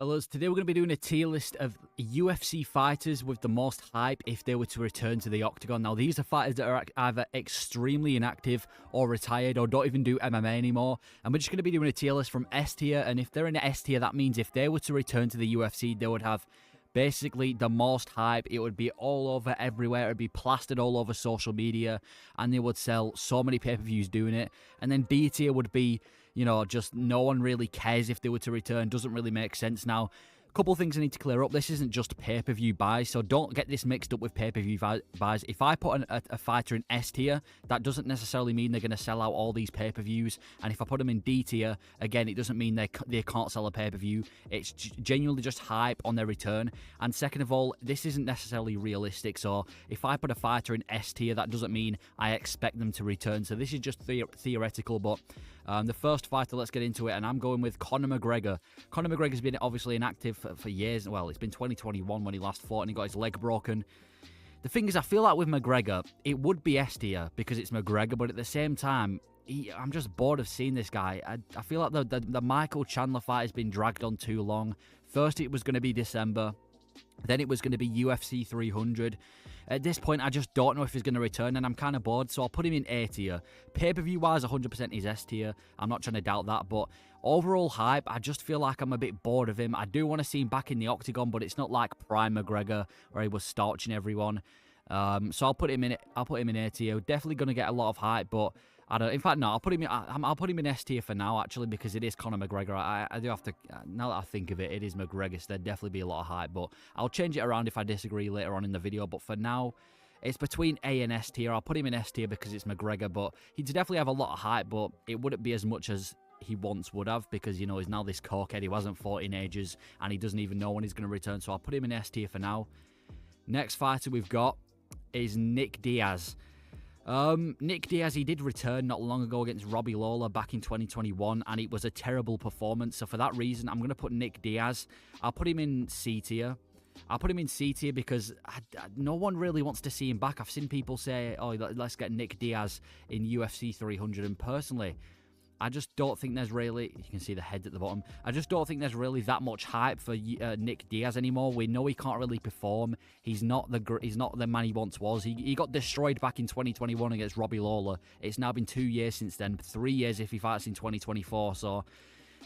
Well, today we're going to be doing a tier list of UFC fighters with the most hype if they were to return to the Octagon. Now, these are fighters that are either extremely inactive or retired or don't even do MMA anymore. And we're just going to be doing a tier list from S tier. And if they're in S tier, that means if they were to return to the UFC, they would have basically the most hype. It would be all over everywhere. It would be plastered all over social media. And they would sell so many pay-per-views doing it. And then B tier would be, you know, just no one really cares if they were to return. Doesn't really make sense. Now, a couple of things I need to clear up. This isn't just pay-per-view buys, so don't get this mixed up with pay-per-view buys. If I put a fighter in S tier, that doesn't necessarily mean they're going to sell out all these pay-per-views. And if I put them in D tier, again, it doesn't mean they can't sell a pay-per-view. It's genuinely just hype on their return. And second of all, this isn't necessarily realistic. So if I put a fighter in S tier, that doesn't mean I expect them to return. So this is just theoretical, but the first fighter, let's get into it, and I'm going with Conor McGregor. Conor McGregor's been obviously inactive for years. Well, it's been 2021 when he last fought and he got his leg broken. The thing is, I feel like with McGregor, it would be S tier because it's McGregor, but at the same time, I'm just bored of seeing this guy. I feel like the Michael Chandler fight has been dragged on too long. First, it was going to be December. Then it was going to be UFC 300. At this point, I just don't know if he's going to return, and I'm kind of bored, so I'll put him in A tier. Pay-per-view-wise, 100% is S tier. I'm not trying to doubt that, but overall hype, I just feel like I'm a bit bored of him. I do want to see him back in the Octagon, but it's not like prime McGregor, where he was starching everyone. So I'll put him in A tier. Definitely going to get a lot of hype, but I don't. In fact, no. I'll put him in S tier for now, actually, because it is Conor McGregor. I do have to. Now that I think of it, it is McGregor. So there'd definitely be a lot of hype, but I'll change it around if I disagree later on in the video. But for now, it's between A and S tier. I'll put him in S tier because it's McGregor, but he'd definitely have a lot of hype, but it wouldn't be as much as he once would have because, you know, he's now this cokehead. He hasn't fought in ages, and he doesn't even know when he's going to return. So I'll put him in S tier for now. Next fighter we've got is Nick Diaz. Nick Diaz, he did return not long ago against Robbie Lawler back in 2021, and it was a terrible performance. So for that reason, I'm going to put Nick Diaz. I'll put him in C tier. I'll put him in C tier because no one really wants to see him back. I've seen people say, oh, let's get Nick Diaz in UFC 300, and personally, I just don't think there's really, you can see the head at the bottom, I just don't think there's really that much hype for Nick Diaz anymore. We know he can't really perform. He's not the man he once was. He got destroyed back in 2021 against Robbie Lawler. It's now been 2 years since then, 3 years if he fights in 2024, so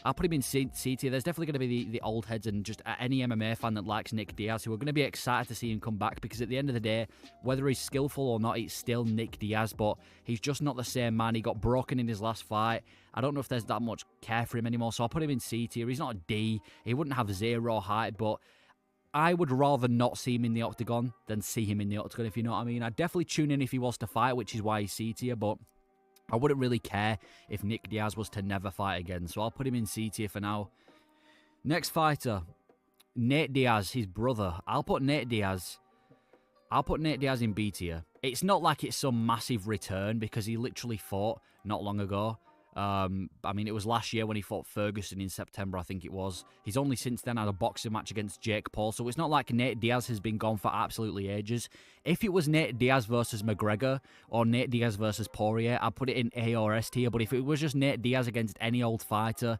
I'll put him in C tier. There's definitely going to be the old heads and just any MMA fan that likes Nick Diaz who are going to be excited to see him come back, because at the end of the day, whether he's skillful or not, it's still Nick Diaz, but he's just not the same man. He got broken in his last fight. I don't know if there's that much care for him anymore, so I'll put him in C tier. He's not a D. He wouldn't have zero height, but I would rather not see him in the Octagon than see him in the Octagon, if you know what I mean. I'd definitely tune in if he was to fight, which is why he's C tier, but I wouldn't really care if Nick Diaz was to never fight again, so I'll put him in C tier for now. Next fighter, Nate Diaz, his brother. I'll put Nate Diaz in B tier. It's not like it's some massive return because he literally fought not long ago. I mean, it was last year when he fought Ferguson in September, I think it was. He's only since then had a boxing match against Jake Paul, so it's not like Nate Diaz has been gone for absolutely ages. If it was Nate Diaz versus McGregor or Nate Diaz versus Poirier, I'd put it in A or S tier, but if it was just Nate Diaz against any old fighter,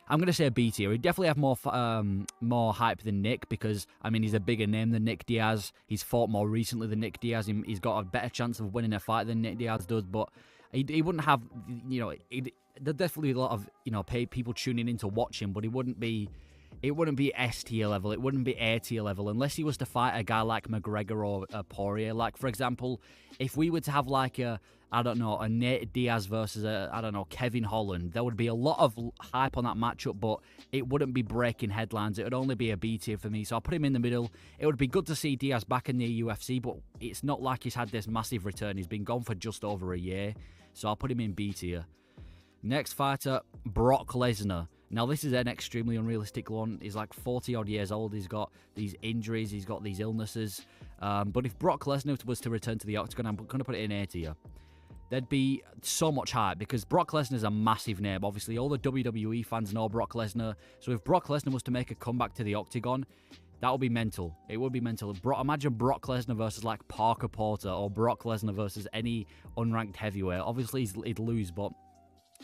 I'm going to say B tier. He'd definitely have more hype than Nick because, I mean, he's a bigger name than Nick Diaz. He's fought more recently than Nick Diaz. He's got a better chance of winning a fight than Nick Diaz does, but he wouldn't have, you know, there'd definitely be a lot of, you know, people tuning in to watch him, but it wouldn't be S tier level. It wouldn't be A tier level unless he was to fight a guy like McGregor or Poirier. Like, for example, if we were to have like a Nate Diaz versus Kevin Holland, there would be a lot of hype on that matchup, but it wouldn't be breaking headlines. It would only be a B tier for me, so I'll put him in the middle. It would be good to see Diaz back in the UFC, but it's not like he's had this massive return. He's been gone for just over a year, so I'll put him in B tier. Next fighter, Brock Lesnar. Now, this is an extremely unrealistic one. He's like 40-odd years old. He's got these injuries. He's got these illnesses. But if Brock Lesnar was to return to the Octagon, I'm going to put it in A tier. There'd be so much hype because Brock Lesnar is a massive name. Obviously, all the WWE fans know Brock Lesnar. So if Brock Lesnar was to make a comeback to the Octagon, that would be mental. It would be mental. Imagine Brock Lesnar versus like Parker Porter or Brock Lesnar versus any unranked heavyweight. Obviously, he'd lose, but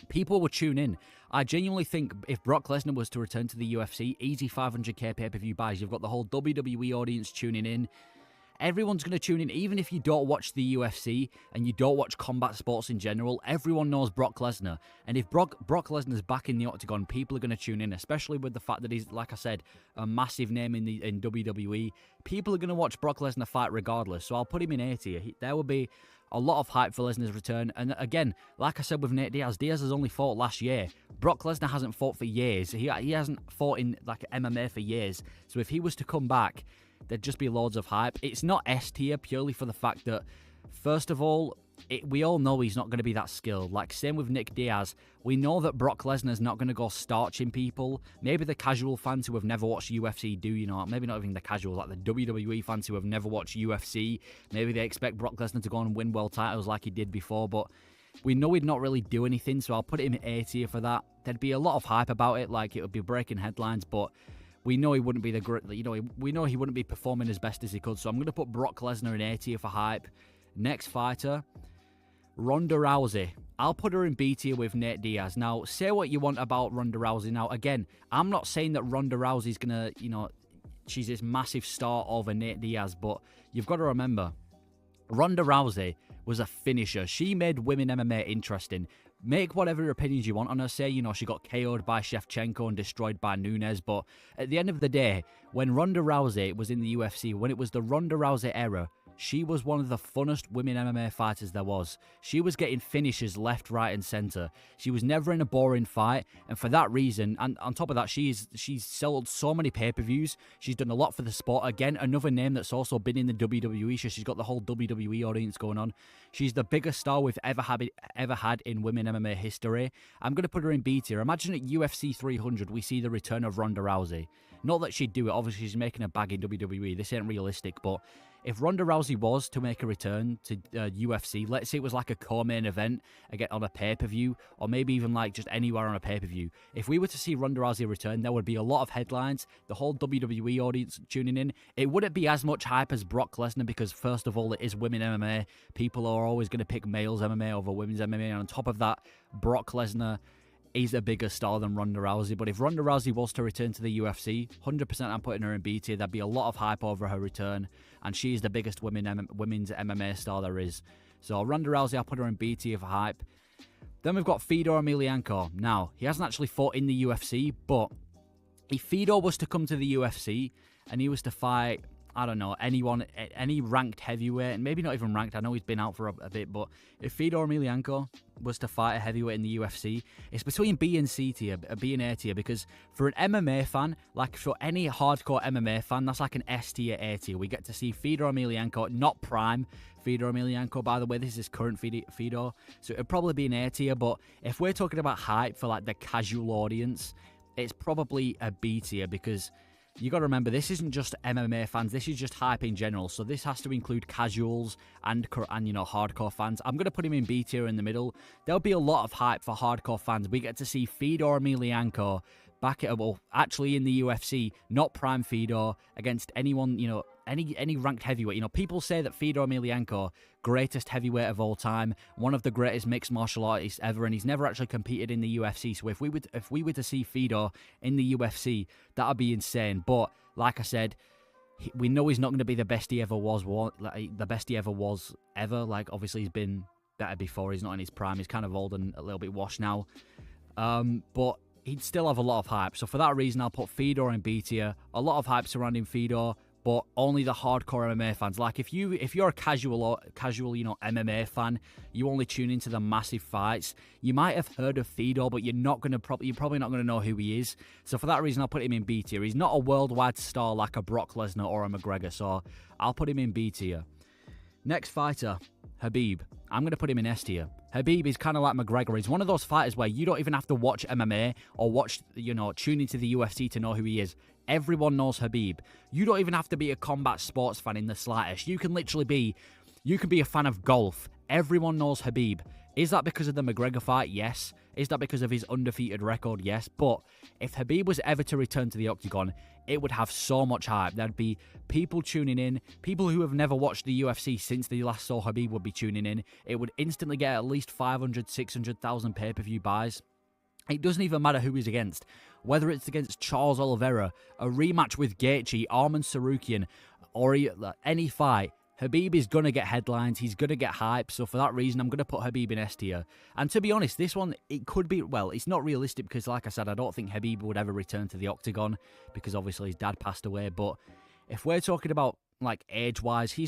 people would tune in. I genuinely think if Brock Lesnar was to return to the UFC, easy 500k pay-per-view buys. You've got the whole WWE audience tuning in. Everyone's going to tune in, even if you don't watch the UFC and you don't watch combat sports in general. Everyone knows Brock Lesnar. And if Brock Lesnar's back in the Octagon, people are going to tune in, especially with the fact that he's, like I said, a massive name in WWE. People are going to watch Brock Lesnar fight regardless. So I'll put him in A tier. There will be a lot of hype for Lesnar's return. And again, like I said with Nate Diaz, Diaz has only fought last year. Brock Lesnar hasn't fought for years. He hasn't fought in like MMA for years. So if he was to come back, there'd just be loads of hype. It's not S tier purely for the fact that, first of all, we all know he's not going to be that skilled. Like, same with Nick Diaz. We know that Brock Lesnar's not going to go starching people. Maybe the casual fans who have never watched UFC do, you know, maybe not even the casuals, like the WWE fans who have never watched UFC. Maybe they expect Brock Lesnar to go and win world titles like he did before, but we know he'd not really do anything, so I'll put him in A tier for that. There'd be a lot of hype about it, like it would be breaking headlines, but we know he wouldn't be we know he wouldn't be performing as best as he could. So I'm going to put Brock Lesnar in A tier for hype. Next fighter, Ronda Rousey. I'll put her in B tier with Nate Diaz. Now, say what you want about Ronda Rousey. Now, again, I'm not saying that Ronda Rousey's going to, she's this massive star over Nate Diaz, but you've got to remember, Ronda Rousey was a finisher. She made women MMA interesting. Make whatever opinions you want on her. Say, she got KO'd by Shevchenko and destroyed by Nunes. But at the end of the day, when Ronda Rousey was in the UFC, when it was the Ronda Rousey era, she was one of the funnest women MMA fighters there was. She was getting finishes left, right, and center. She was never in a boring fight, and for that reason, and on top of that, she's sold so many pay-per-views. She's done a lot for the sport. Again, another name that's also been in the WWE, so she's got the whole WWE audience going on. She's the biggest star we've ever had in women MMA history. I'm going to put her in B tier. Imagine at UFC 300, we see the return of Ronda Rousey. Not that she'd do it. Obviously, she's making a bag in WWE. This ain't realistic, but if Ronda Rousey was to make a return to UFC, let's say it was like a co-main event, again on a pay-per-view, or maybe even like just anywhere on a pay-per-view, if we were to see Ronda Rousey return, there would be a lot of headlines, the whole WWE audience tuning in. It wouldn't be as much hype as Brock Lesnar because, first of all, it is women MMA. People are always going to pick males MMA over women's MMA, and on top of that, Brock Lesnar is a bigger star than Ronda Rousey. But if Ronda Rousey was to return to the UFC, 100% I'm putting her in B tier. There'd be a lot of hype over her return, and she's the biggest women's MMA star there is. So Ronda Rousey, I'll put her in B tier for hype. Then we've got Fedor Emelianenko. Now, he hasn't actually fought in the UFC, but if Fedor was to come to the UFC and he was to fight, I don't know, any ranked heavyweight, and maybe not even ranked, I know he's been out for a bit, but if Fedor Emelianenko was to fight a heavyweight in the UFC, it's between B and C tier, B and A tier, because for an MMA fan, like for any hardcore MMA fan, that's like an S tier, A tier. We get to see Fedor Emelianenko, not prime Fedor Emelianenko, by the way, this is current Fedor, so it'd probably be an A tier, but if we're talking about hype for like the casual audience, it's probably a B tier, because you got to remember, this isn't just MMA fans, this is just hype in general, so this has to include casuals and hardcore fans. I'm going to put him in B tier in the middle. There'll be a lot of hype for hardcore fans. We get to see Fedor Emelianenko back at, well, actually in the UFC, not prime Fedor, against anyone, any ranked heavyweight. People say that Fedor Emelianenko, greatest heavyweight of all time, one of the greatest mixed martial artists ever, and he's never actually competed in the UFC. So if we were to see Fedor in the UFC, that would be insane. But like I said, we know he's not going to be the best he ever was. The best he ever was ever. Like, obviously he's been better before. He's not in his prime. He's kind of old and a little bit washed now. But he'd still have a lot of hype. So for that reason, I'll put Fedor in B tier. A lot of hype surrounding Fedor, but only the hardcore MMA fans. Like, if you're a casual, MMA fan, you only tune into the massive fights. You might have heard of Fedor, but you're probably not gonna know who he is. So for that reason, I'll put him in B tier. He's not a worldwide star like a Brock Lesnar or a McGregor, so I'll put him in B tier. Next fighter, Khabib. I'm going to put him in S tier. Khabib is kind of like McGregor. He's one of those fighters where you don't even have to watch MMA or tune into the UFC to know who he is. Everyone knows Khabib. You don't even have to be a combat sports fan in the slightest. You can be a fan of golf. Everyone knows Khabib. Is that because of the McGregor fight? Yes. Is that because of his undefeated record? Yes. But if Khabib was ever to return to the Octagon, it would have so much hype. There'd be people tuning in. People who have never watched the UFC since they last saw Khabib would be tuning in. It would instantly get at least 500, 600,000 pay-per-view buys. It doesn't even matter who he's against. Whether it's against Charles Oliveira, a rematch with Gaethje, Arman Sarukian, or any fight, Khabib is going to get headlines. He's going to get hype. So for that reason, I'm going to put Khabib in S tier. And to be honest, this one, it could be, well, it's not realistic because, like I said, I don't think Khabib would ever return to the Octagon because obviously his dad passed away. But if we're talking about like age-wise,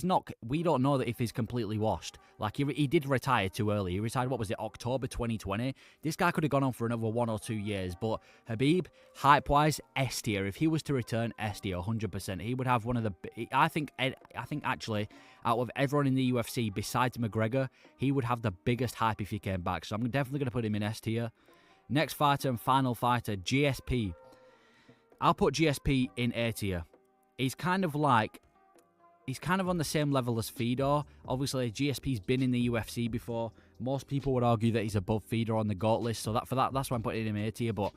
we don't know that if he's completely washed. Like he did retire too early. He retired, what was it, October 2020? This guy could have gone on for another 1 or 2 years. But Khabib, hype-wise, S tier. If he was to return, S tier, 100%. He would have one of the, I think actually, out of everyone in the UFC besides McGregor, he would have the biggest hype if he came back. So I'm definitely going to put him in S tier. Next fighter and final fighter, GSP. I'll put GSP in A tier. He's kind of on the same level as Fedor. Obviously, GSP's been in the UFC before. Most people would argue that he's above Fedor on the GOAT list, so that's why I'm putting him A tier. But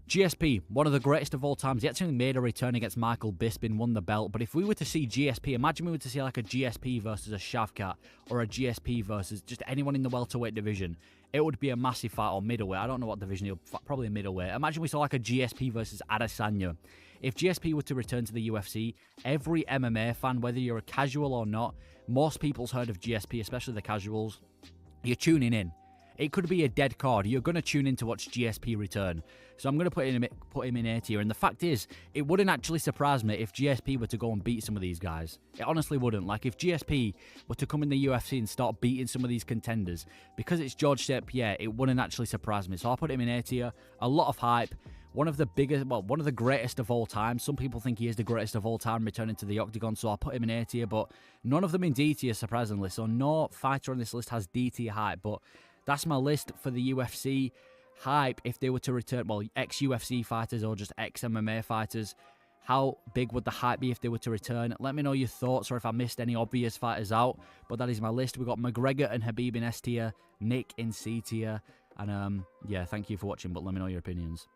GSP, one of the greatest of all times. He actually made a return against Michael Bisping, won the belt. But if we were to see GSP, imagine we were to see like a GSP versus a Shavkat, or a GSP versus just anyone in the welterweight division. It would be a massive fight, or middleweight. I don't know what division probably a middleweight. Imagine we saw like a GSP versus Adesanya. If GSP were to return to the UFC, every MMA fan, whether you're a casual or not, most people's heard of GSP, especially the casuals. You're tuning in. It could be a dead card. You're going to tune in to watch GSP return. So I'm going to put him in A tier. And the fact is, it wouldn't actually surprise me if GSP were to go and beat some of these guys. It honestly wouldn't. Like, if GSP were to come in the UFC and start beating some of these contenders, because it's George St. Pierre, it wouldn't actually surprise me. So I'll put him in A tier. A lot of hype. One of the greatest of all time. Some people think he is the greatest of all time returning to the Octagon, so I'll put him in A tier. But none of them in D tier, surprisingly. So no fighter on this list has D tier hype. But that's my list for the UFC hype if they were to return, well, ex-UFC fighters or just ex-MMA fighters. How big would the hype be if they were to return? Let me know your thoughts or if I missed any obvious fighters out. But that is my list. We've got McGregor and Khabib in S tier, Nick in C tier. And yeah, thank you for watching, but let me know your opinions.